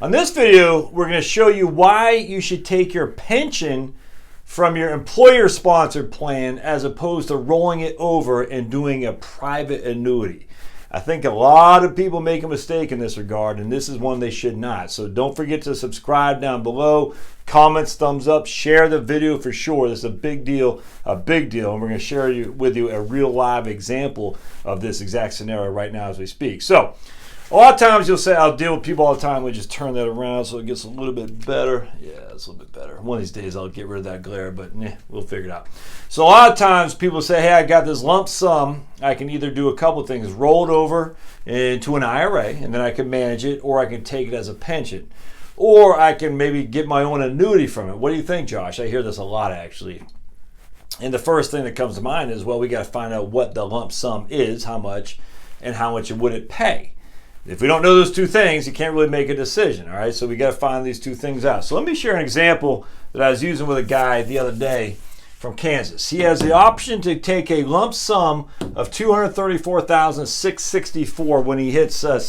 On this video, we're going to show you why you should take your pension from your employer-sponsored plan as opposed to rolling it over and doing a private annuity. I think a lot of people make a mistake in this regard, and this is one they should not. So don't forget to subscribe down below, comments, thumbs up, share the video for sure. This is a big deal, and we're going to share with you a real live example of this exact scenario right now as we speak. So a lot of times you'll say, I'll deal with people all the time. We just turn that around so it gets a little bit better. Yeah, it's a little bit better. One of these days I'll get rid of that glare, but we'll figure it out. So a lot of times people say, hey, I got this lump sum. I can either do a couple things, roll it over into an IRA, and then I can manage it, or I can take it as a pension. Or I can maybe get my own annuity from it. What do you think, Josh? I hear this a lot, actually. And the first thing that comes to mind is, well, we got to find out what the lump sum is, how much, and how much would it pay. If we don't know those two things, you can't really make a decision, all right? So we got to find these two things out. So let me share an example that I was using with a guy the other day from Kansas. He has the option to take a lump sum of $234,664 when he hits, I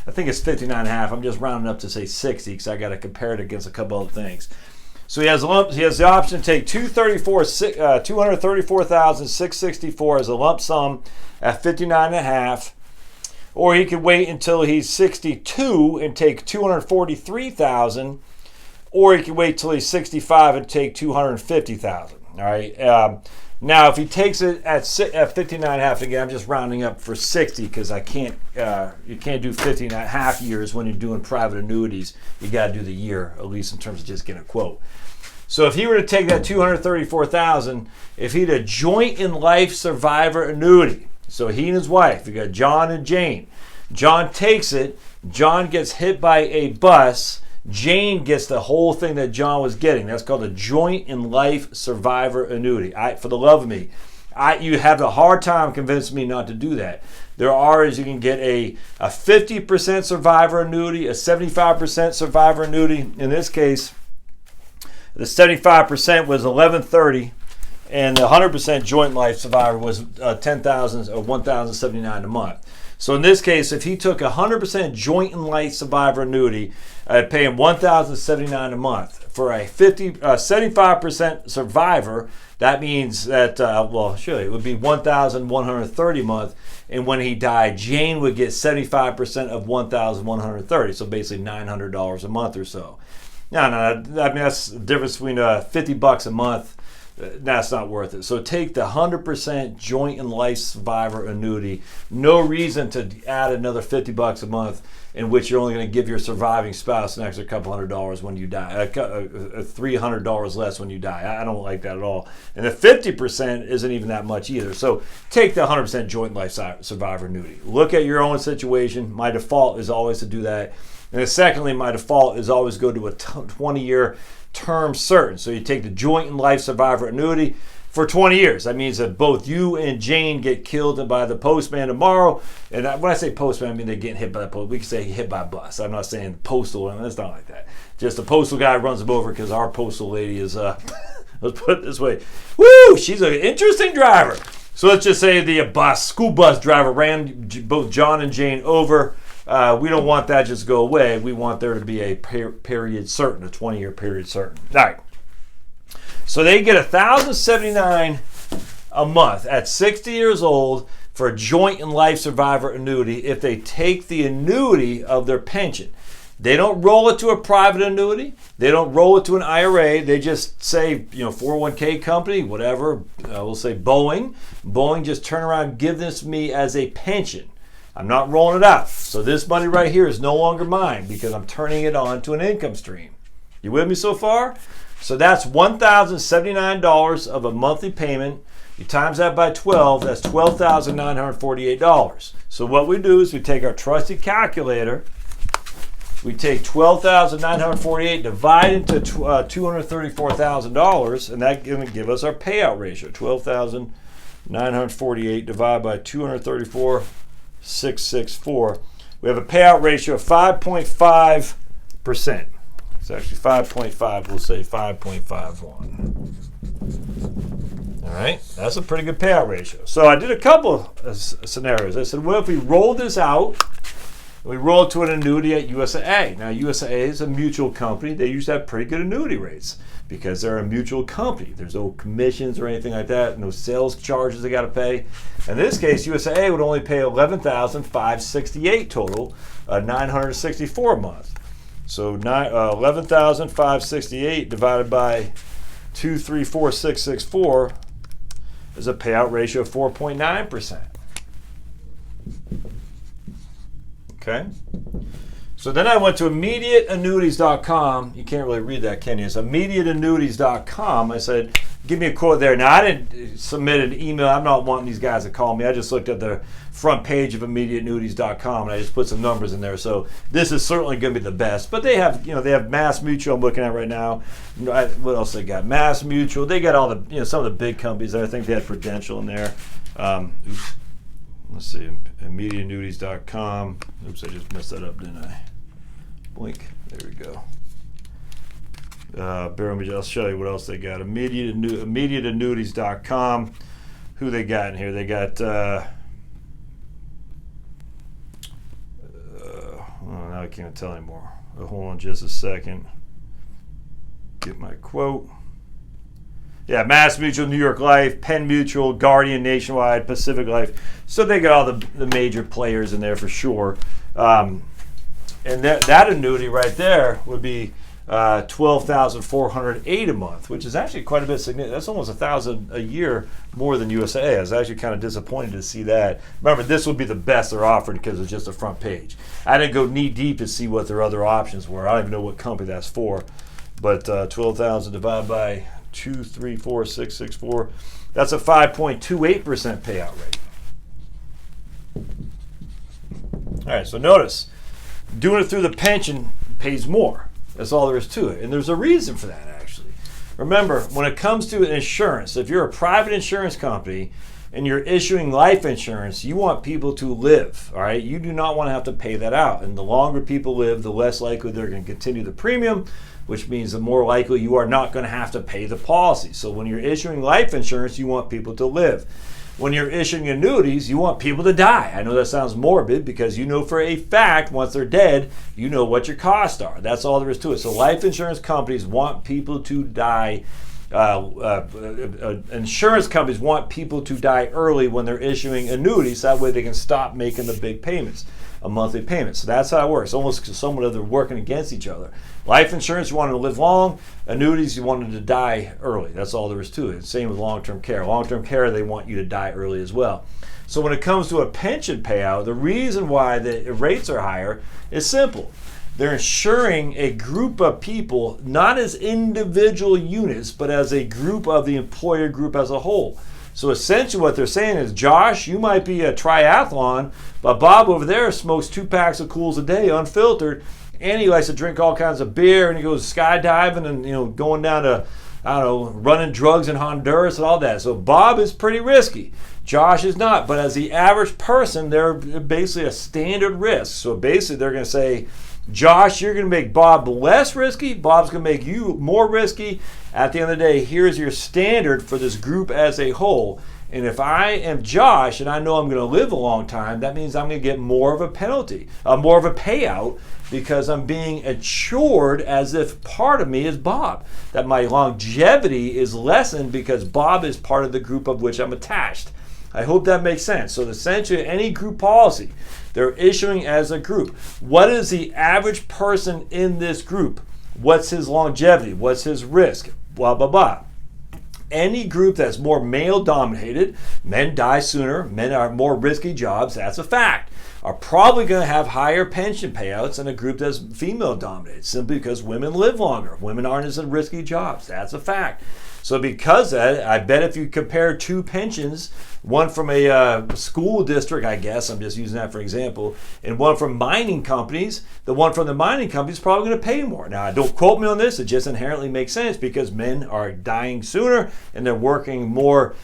think it's 59.5. I'm just rounding up to say 60 because I got to compare it against a couple other things. So he has the option to take $234,664 as a lump sum at 59.5. Or he could wait until he's 62 and take $243,000, or he could wait till he's 65 and take $250,000. All right. Now, if he takes it at 59.5, again, I'm just rounding up for 60 because you can't do 59.5 years when you're doing private annuities. You got to do the year, at least in terms of just getting a quote. So if he were to take that $234,000, if he had a joint in life survivor annuity. So he and his wife, you got John and Jane. John takes it. John gets hit by a bus. Jane gets the whole thing that John was getting. That's called a joint in life survivor annuity. For the love of me, you have a hard time convincing me not to do that. There are, as you can get a 50% survivor annuity, a 75% survivor annuity. In this case, the 75% was $1,130. And the 100% joint life survivor was $10,000 or $1,079 a month. So in this case, if he took 100% joint and life survivor annuity, I'd pay him $1,079 a month. For a 75% survivor, that means that it would be $1,130 a month. And when he died, Jane would get 75% of $1,130, so basically $900 a month or so. No, I mean that's the difference between $50 a month. That's not worth it. So take the 100% joint and life survivor annuity. No reason to add another $50 a month in which you're only going to give your surviving spouse an extra couple $100 when you die, $300 less when you die. I don't like that at all. And the 50% isn't even that much either. So take the 100% joint life survivor annuity. Look at your own situation. My default is always to do that. And then secondly, my default is always go to a 20-year term certain. So you take the joint and life survivor annuity for 20 years. That means that both you and Jane get killed by the postman tomorrow. And when I say postman, I mean they're getting hit by the post. We can say hit by a bus. I'm not saying postal. I mean, it's not like that. Just the postal guy runs them over because our postal lady is, let's put it this way. Woo! She's an interesting driver. So let's just say the school bus driver ran both John and Jane over. We don't want that just go away. We want there to be a period certain, a 20-year period certain. All right. So they get $1,079 a month at 60 years old for a joint and life survivor annuity if they take the annuity of their pension. They don't roll it to a private annuity. They don't roll it to an IRA. They just say, 401k company, whatever. We'll say Boeing. Boeing just turn around and give this to me as a pension. I'm not rolling it out. So this money right here is no longer mine because I'm turning it on to an income stream. You with me so far? So that's $1,079 of a monthly payment. You times that by 12, that's $12,948. So what we do is we take our trusty calculator. We take $12,948, divide into $234,000, and that's going to give us our payout ratio. $12,948 divided by 234,664. We have a payout ratio of 5.5%. It's actually 5.5. We'll say 5.51. All right, that's a pretty good payout ratio. So I did a couple of scenarios. I said, well, if we roll this out We roll to an annuity at USAA. Now, USAA is a mutual company. They usually have pretty good annuity rates because they're a mutual company. There's no commissions or anything like that, no sales charges they got to pay. In this case, USAA would only pay $11,568 total, $964 a month. So $11,568 divided by 234,664 is a payout ratio of 4.9%. Okay. So then I went to immediateannuities.com. You can't really read that, can you? It's immediateannuities.com. I said, give me a quote there. Now, I didn't submit an email. I'm not wanting these guys to call me. I just looked at the front page of immediateannuities.com and I just put some numbers in there. So this is certainly going to be the best. But they have, they have Mass Mutual I'm looking at right now. What else they got? Mass Mutual. They got all the, some of the big companies there. I think they had Prudential in there. Let's see, immediateannuities.com. Oops, I just messed that up, didn't I? Blink. There we go. Bear with me, I'll show you what else they got. Immediateannuities.com. Who they got in here? They got, now I can't tell anymore. Hold on just a second. Get my quote. Yeah, Mass Mutual, New York Life, Penn Mutual, Guardian, Nationwide, Pacific Life. So they got all the major players in there for sure. And that annuity right there would be $12,408 a month, which is actually quite a bit significant. That's almost $1,000 a year more than USAA. I was actually kind of disappointed to see that. Remember, this would be the best they're offering because it's just a front page. I didn't go knee deep to see what their other options were. I don't even know what company that's for. But 12,000 divided by 234,664. That's a 5.28% payout rate. All right, so notice, doing it through the pension pays more. That's all there is to it. And there's a reason for that, actually. Remember, when it comes to insurance, if you're a private insurance company and you're issuing life insurance, you want people to live, all right? You do not want to have to pay that out. And the longer people live, the less likely they're going to continue the premium, which means the more likely you are not going to have to pay the policy. So when you're issuing life insurance, you want people to live. When you're issuing annuities, you want people to die. I know that sounds morbid because you know for a fact once they're dead, you know what your costs are. That's all there is to it. So life insurance companies want people to die. Insurance companies want people to die early when they're issuing annuities. That way they can stop making the big payments, a monthly payment. So that's how it works. Almost somewhat of they're working against each other. Life insurance, you want them to live long. Annuities, you want them to die early. That's all there is to it. Same with long-term care. Long-term care, they want you to die early as well. So when it comes to a pension payout, the reason why the rates are higher is simple. They're insuring a group of people, not as individual units, but as a group of the employer group as a whole. So essentially what they're saying is, Josh, you might be a triathlon, but Bob over there smokes 2 packs of Cools a day, unfiltered, and he likes to drink all kinds of beer, and he goes skydiving and going down to, running drugs in Honduras and all that. So Bob is pretty risky. Josh is not, but as the average person, they're basically a standard risk. So basically they're going to say, Josh, you're going to make Bob less risky. Bob's going to make you more risky. At the end of the day, here's your standard for this group as a whole. And if I am Josh and I know I'm going to live a long time, that means I'm going to get more of a penalty, more of a payout, because I'm being insured as if part of me is Bob. That my longevity is lessened because Bob is part of the group of which I'm attached. I hope that makes sense. So essentially, any group policy they're issuing as a group. What is the average person in this group? What's his longevity? What's his risk? Blah, blah, blah. Any group that's more male-dominated, men die sooner, men are more risky jobs, that's a fact, are probably going to have higher pension payouts than a group that's female-dominated, simply because women live longer. Women aren't as in risky jobs, that's a fact. So because of that, I bet if you compare 2 pensions, one from a school district, I guess, I'm just using that for example, and one from mining companies, the one from the mining company is probably going to pay more. Now, don't quote me on this, it just inherently makes sense because men are dying sooner and they're working more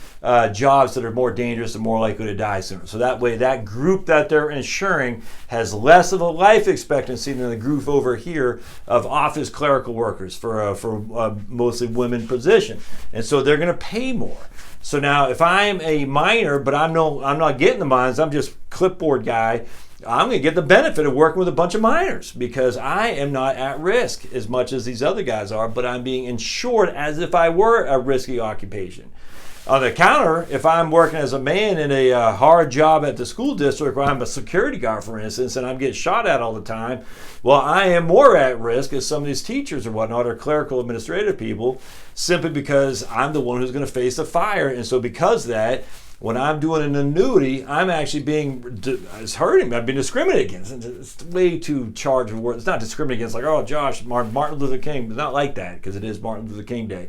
jobs that are more dangerous and more likely to die sooner. So that way, that group that they're insuring has less of a life expectancy than the group over here of office clerical workers for mostly women position. And so they're going to pay more. So now if I'm a miner, but I'm not getting the mines, I'm just clipboard guy, I'm going to get the benefit of working with a bunch of minors because I am not at risk as much as these other guys are, but I'm being insured as if I were a risky occupation. On the counter, if I'm working as a man in a hard job at the school district where I'm a security guard, for instance, and I'm getting shot at all the time, well, I am more at risk as some of these teachers or whatnot or clerical administrative people simply because I'm the one who's going to face the fire. And so because of that, when I'm doing an annuity, I'm actually it's hurting me. I've been discriminated against. It's way too charged of words. It's not discriminated against like, oh, Josh, Martin Luther King. It's not like that because it is Martin Luther King Day.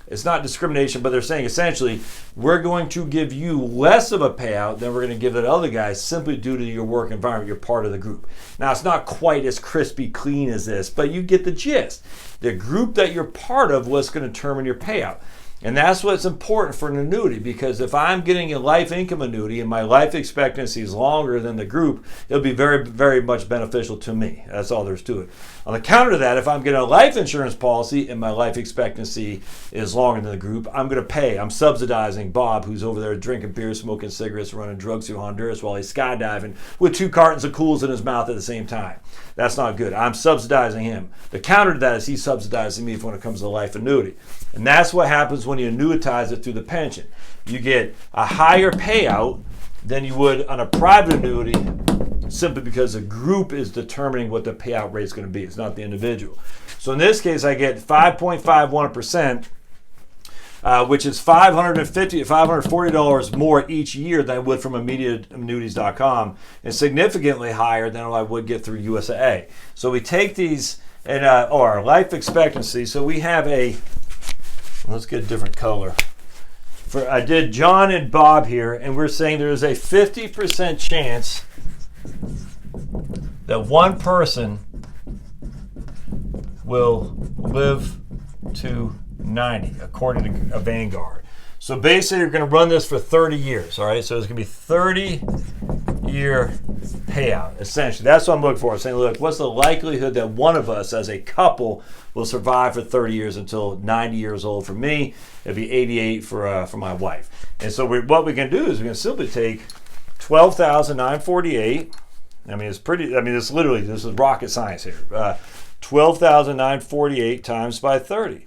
It's not discrimination, but they're saying essentially, we're going to give you less of a payout than we're going to give that other guy simply due to your work environment. You're part of the group. Now, it's not quite as crispy clean as this, but you get the gist. The group that you're part of was going to determine your payout. And that's what's important for an annuity, because if I'm getting a life income annuity and my life expectancy is longer than the group, it'll be very, very much beneficial to me. That's all there's to it. On the counter to that, if I'm getting a life insurance policy and my life expectancy is longer than the group, I'm going to pay. I'm subsidizing Bob, who's over there drinking beer, smoking cigarettes, running drugs through Honduras while he's skydiving with 2 cartons of Cools in his mouth at the same time. That's not good. I'm subsidizing him. The counter to that is he's subsidizing me when it comes to life annuity. And that's what happens when you annuitize it through the pension. You get a higher payout than you would on a private annuity simply because the group is determining what the payout rate is going to be. It's not the individual. So in this case, I get 5.51%, which is $550 to $540 more each year than I would from immediateannuities.com, and significantly higher than I would get through USAA. So we take these and our life expectancy. So we have let's get a different color. I did John and Bob here, and we're saying there is a 50% chance that one person will live to 90, according to a Vanguard. So basically, you're going to run this for 30 years, all right? So it's going to be 30-year payout, essentially. That's what I'm looking for. I'm saying, look, what's the likelihood that one of us as a couple will survive for 30 years until 90 years old for me? It'd be 88 for my wife. And so what we can do is we can simply take 12,948. I mean, this is rocket science here. 12,948 times by 30.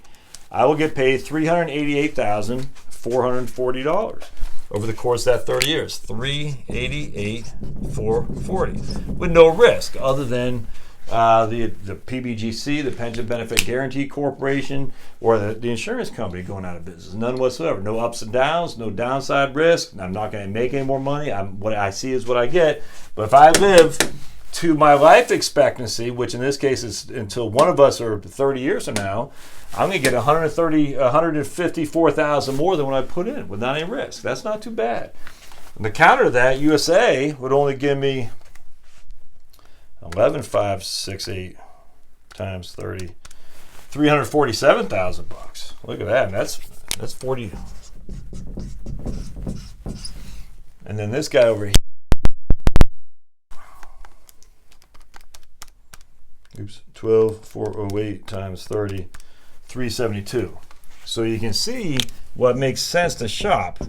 I will get paid $388,440 over the course of that 30 years. $388,440 with no risk other than the PBGC, the Pension Benefit Guaranty Corporation, or the insurance company going out of business. None whatsoever. No ups and downs, no downside risk. I'm not going to make any more money. What I see is what I get. But if I live to my life expectancy, which in this case is until one of us are 30 years from now, I'm going to get $154,000 more than what I put in without any risk. That's not too bad. And the counter to that, USA would only give me 11,568 times 30, $347,000. Look at that. And that's 40. And then this guy over here. Oops, 12,408 times 30, 372. So you can see what makes sense to shop.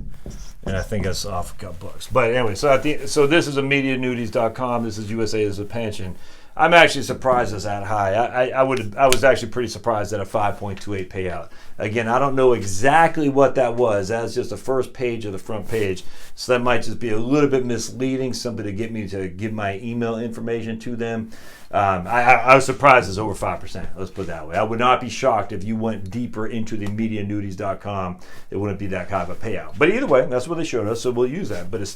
And I think that's off gut bucks. But anyway, so this is immediateannuities.com. This is USA as a pension. I'm actually surprised it's that high. I was actually pretty surprised at a 5.28 payout. Again, I don't know exactly what that was. That's just the first page of the front page. So that might just be a little bit misleading, something to get me to give my email information to them. I was surprised it's over 5%. Let's put it that way. I would not be shocked if you went deeper into the immediateannuities.com. It wouldn't be that kind of a payout. But either way, that's what they showed us, so we'll use that. But it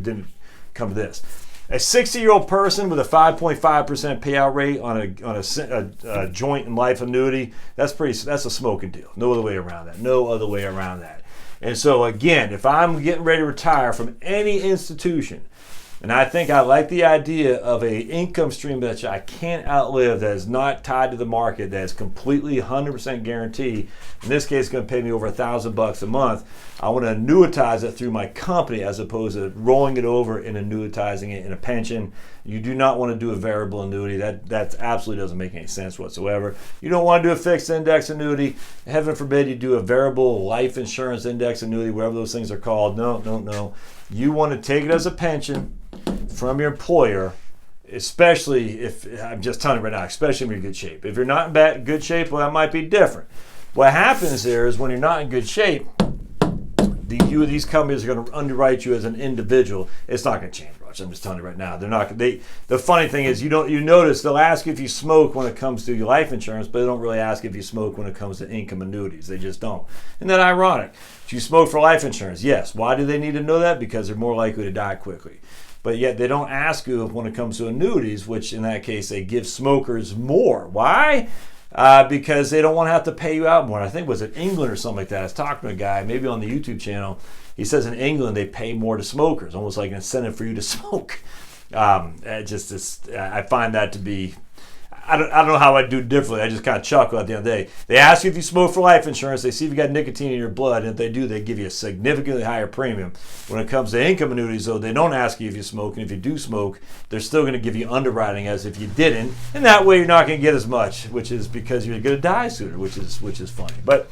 didn't come to this. A 60-year-old person with a 5.5% payout rate on a joint and life annuity, that's a smoking deal. No other way around that. And so again, if I'm getting ready to retire from any institution, and I think I like the idea of a income stream that I can't outlive, that is not tied to the market, that is completely 100% guaranteed. In this case, it's going to pay me over $1,000 a month. I want to annuitize it through my company as opposed to rolling it over and annuitizing it in a pension. You do not want to do a variable annuity. That absolutely doesn't make any sense whatsoever. You don't want to do a fixed index annuity. Heaven forbid you do a variable life insurance index annuity, whatever those things are called. No. You want to take it as a pension. from your employer, especially if, I'm just telling you right now, especially if you're in good shape. If you're not in good shape, well, that might be different. What happens there is when you're not in good shape, these companies are going to underwrite you as an individual. It's not going to change much. I'm just telling you right now. They're not. The funny thing is, you notice they'll ask you if you smoke when it comes to your life insurance, but they don't really ask if you smoke when it comes to income annuities. They just don't. Isn't that ironic? Do you smoke for life insurance? Yes. Why do they need to know that? Because they're more likely to die quickly. But yet they don't ask you when it comes to annuities, which in that case they give smokers more. Why? Because they don't want to have to pay you out more. I think it was in England or something like that. I was talking to a guy, maybe on the YouTube channel. He says in England they pay more to smokers, almost like an incentive for you to smoke. I find that to be, I don't know how I'd do differently. I just kind of chuckle at the end of the day. They ask you if you smoke for life insurance. They see if you got nicotine in your blood. And if they do, they give you a significantly higher premium. When it comes to income annuities, though, they don't ask you if you smoke. And if you do smoke, they're still going to give you underwriting as if you didn't. And that way you're not going to get as much, which is because you're going to die sooner, which is funny. But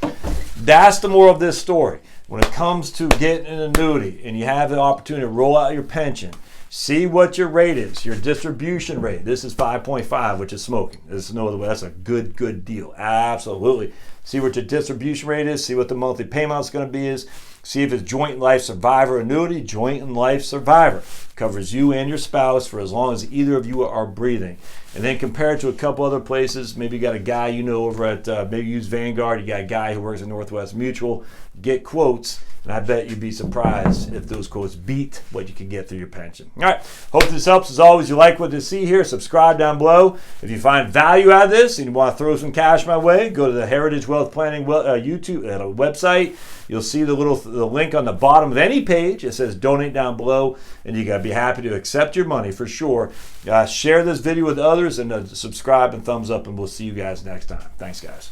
that's the moral of this story. When it comes to getting an annuity and you have the opportunity to roll out your pension, see what your rate is, your distribution rate. This is 5.5, which is smoking. There's no other way. That's a good deal. Absolutely. See what your distribution rate is. See what the monthly payment is going to be is. See if it's joint life survivor annuity. Joint and life survivor covers you and your spouse for as long as either of you are breathing. And then compare it to a couple other places. Maybe you got a guy you know over at, maybe use Vanguard. You got a guy who works at Northwest Mutual. Get quotes. And I bet you'd be surprised if those quotes beat what you can get through your pension. All right. Hope this helps. As always, you like what you see here, subscribe down below. If you find value out of this and you want to throw some cash my way, go to the Heritage Wealth Planning YouTube website. You'll see the link on the bottom of any page. It says donate down below, and you gotta be happy to accept your money for sure. Share this video with others and subscribe and thumbs up, and we'll see you guys next time. Thanks, guys.